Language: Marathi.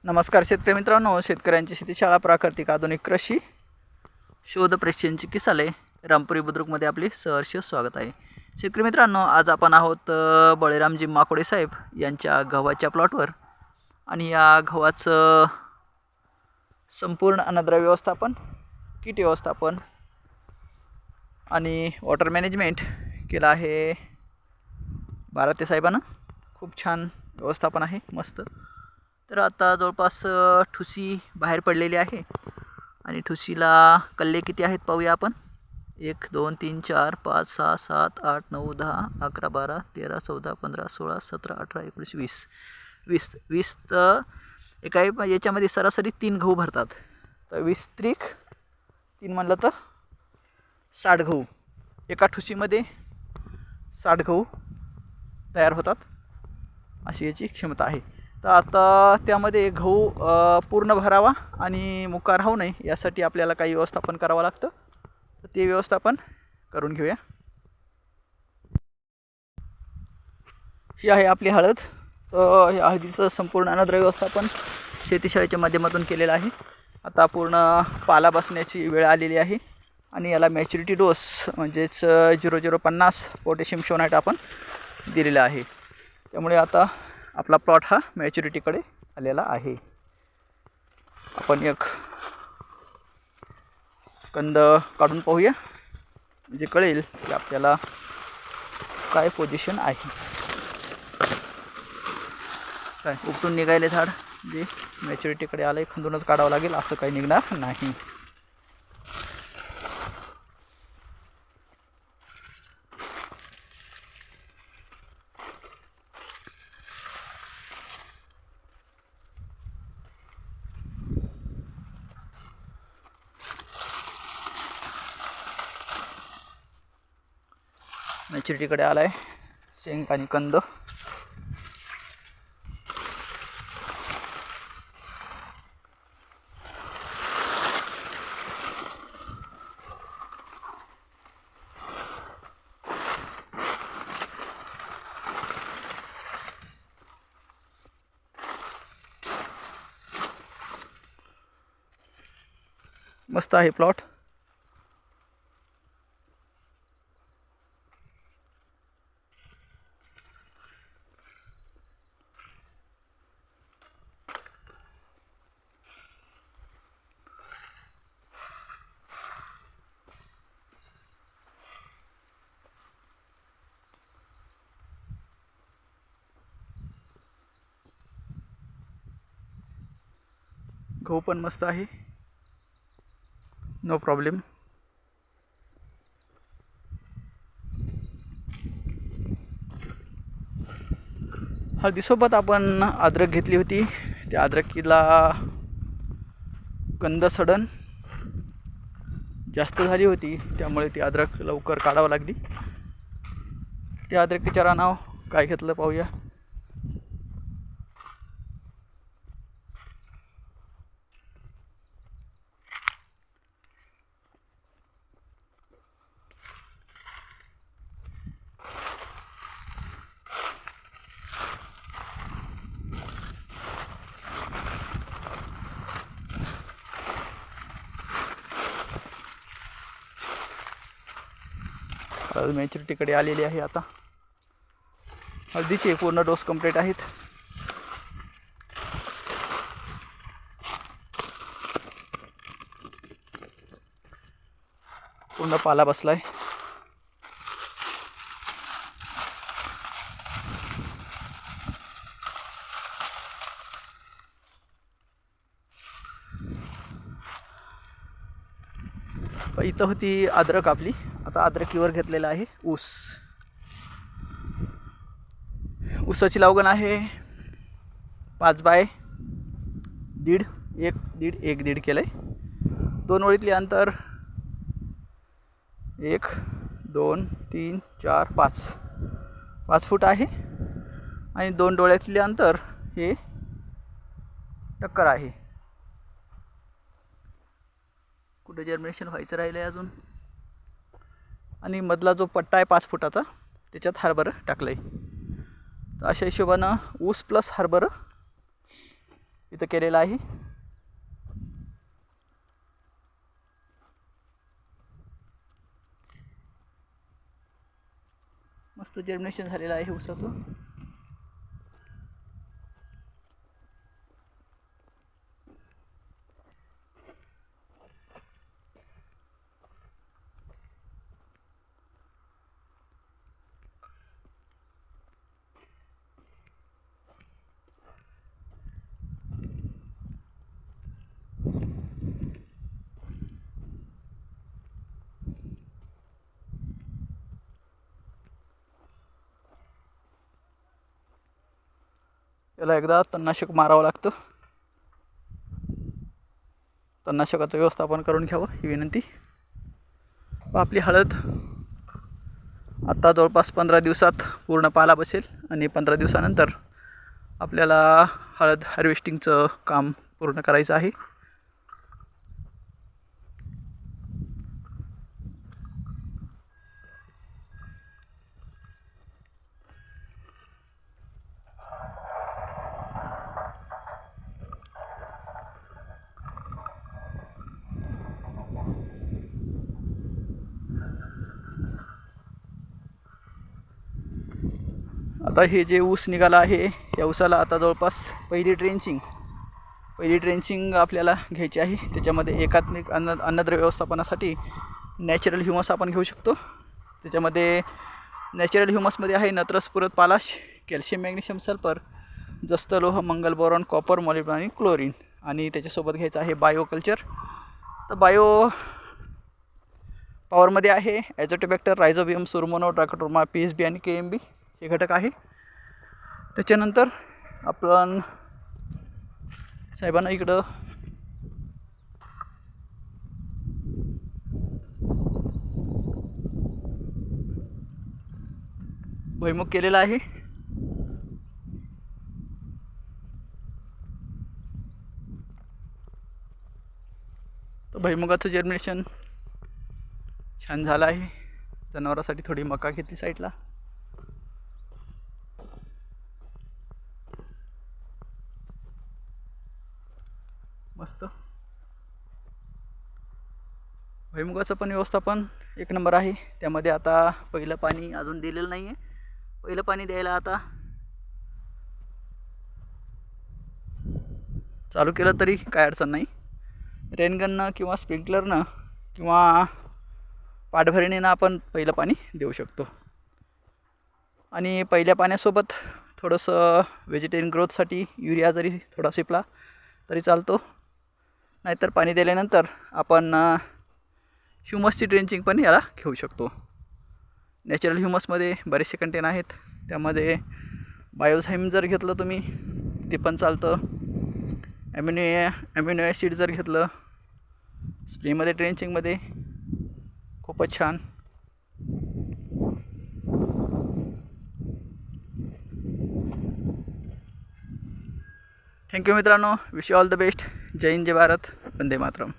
नमस्कार शेतकरी मित्रांनो, शेतकऱ्यांची शेतीशाळा प्राकृतिक आधुनिक कृषी शोध प्रशिक्षणची किसाले रामपुरी बुद्रुकमध्ये आपले सहर्ष स्वागत आहे. शेतकरी मित्रांनो, आज आपण आहोत बळीरामजी माकोडे साहेब यांच्या गव्हाच्या प्लॉटवर आणि या गव्हाचं संपूर्ण अन्नद्रव्य व्यवस्थापन, कीट व्यवस्थापन आणि वॉटर मॅनेजमेंट केलं आहे भारती साहेबांना. खूप छान व्यवस्थापन आहे, मस्त. तर आता जवळपास ठुसी बाहेर पडलेली आहे आणि ठुसीला कल्ले किती आहेत पाहूया आपण. 1 2 3 4 5 6 7 8 9 10 11 12 13 14 15 16 17 18 19 20 20 तर एका याच्यामध्ये सरासरी 3 गहू भरतात. तर 20 त्रिक 3 म्हणलं तर 60 गहू एका ठुसीमध्ये 60 गहू तयार होतात, अशी याची क्षमता आहे. तर आता त्यामध्ये गहू पूर्ण भरावा आणि मुका राहू नये यासाठी आपल्याला काही व्यवस्थापन करावं लागतं. तर ते व्यवस्थापन करून घेऊया. ही आहे आपली हळद. तर या हळदीचं संपूर्ण अन्नद्रव्य व्यवस्थापन शेतीशाळेच्या माध्यमातून केलेलं आहे. आता पूर्ण पाला बसण्याची वेळ आलेली आहे आणि याला मॅच्युरिटी डोस म्हणजेच 0050 पोटॅशियम शोनाइट आपण दिलेला आहे. त्यामुळे आता आपला प्लॉट हा मॅच्युरिटीकडे आलेला आहे. आपण एक कंद काढून पाहूया, म्हणजे कळेल की आपल्याला काय पोझिशन आहे. काय उपटून निघायले झाड जे मॅच्युरिटीकडे आलं आहे, खंदूनच काढावं लागेल, असं काही निघणार नाही. मॅच्युरिटीकडे आला आहे शेंग आणि कंद. मस्त आहे प्लॉट. गहू पण मस्त आहे, नो प्रॉब्लेम. हळदीसोबत आपण अद्रक घेतली होती. त्या अद्रकीला कंद सडण जास्त झाली होती, त्यामुळे ती अद्रक लवकर काढावं लागली. त्या अद्रकीच्या रानावर काय घेतलं पाहूया. हळद मॅच्युरिटीकडे आलेली आहे. आता हळदीचे पूर्ण डोस कंप्लीट आहेत. पूर्ण पाला बसलाय. इथं होती अद्रक आपली. आता अद्रकीवर घेतलेला आहे ऊस. ऊसाची लावगण आहे 5 बाय 1.5 1.5 केलंय. 2 ओळीतले अंतर 1 2 3 4 5 फूट आहे आणि 2 डोळ्यातले अंतर हे टक्कर आहे. कुठे जर्मिनेशन व्हायचं राहिलं आहे अजून. आणि मधला जो पट्टा आहे 5 फुटाचा, त्याच्यात हरभरं टाकलं आहे. तर अशा हिशोबानं ऊस प्लस हरभरं इथं केलेला आहे. मस्त जर्मिनेशन झालेलं आहे ऊसाचं. याला एकदा तणनाशक मारावं लागतं. तणनाशकाचं व्यवस्थापन करून घ्यावं ही विनंती. आपली हळद आता जवळपास 15 दिवसात पूर्ण पाला बसेल आणि 15 दिवसानंतर आपल्याला हळद हार्वेस्टिंगचं काम पूर्ण करायचं आहे. आता हे जे ऊस निघाला आहे या ऊसाला आता जवळपास पहिली ट्रेंचिंग आपल्याला घ्यायची आहे. त्याच्यामध्ये एकात्मिक अन्नद्रव्य व्यवस्थापनासाठी नॅचरल ह्युमस आपण घेऊ शकतो. त्याच्यामध्ये नॅचरल ह्युमसमध्ये आहे नत्र, स्फुरद, पालाश, कॅल्शियम, मॅग्नेशियम, सल्फर, जस्त लोह, मंगल, बोरॉन, कॉपर, मॉलिब्डेनम आणि क्लोरीन. आणि त्याच्यासोबत घ्यायचं आहे बायो कल्चर. तर बायो पॉवरमध्ये आहे ॲझोटोबॅक्टर, रायझोबियम, सुरमोनो, ट्रायकोडर्मा, PSB आणि KMB हे घटक आहे. त्याच्यानंतर आपण साहेबांना इकडं भुईमुग केलेला आहे. तर भुईमुगाचं जर्मिनेशन छान झालं आहे. जनावरांसाठी थोडी मका घेतली साईडला. मस्त भुईमुगाचं पण व्यवस्थापन एक नंबर आहे. त्यामध्ये आता पहिलं पाणी अजून दिलेलं नाही आहे. पहिलं पाणी द्यायला आता चालू केलं तरी काय अडचण नाही. रेनगननं किंवा स्प्रिंकलरनं किंवा पाठभरणीनं आपण पहिलं पाणी देऊ शकतो. आणि पहिल्या पाण्यासोबत थोडंसं व्हेजिटेरियन ग्रोथसाठी युरिया जरी थोडा शिपला तरी चालतो. नाहीतर पाणी दिल्यानंतर आपण ह्युमसची ड्रेंचिंग पण याला घेऊ शकतो. नॅचरल ह्युमसमध्ये बरेचसे कंटेन आहेत. त्यामध्ये बायोझाईम जर घेतलं तुम्ही ते पण चालतं. ॲमिनो ॲसिड जर घेतलं स्प्रेमध्ये ड्रेंचिंगमध्ये खूपच छान. थँक्यू मित्रांनो. Wish you all the best. जय हिंद, जय भारत, वंदे मातरम.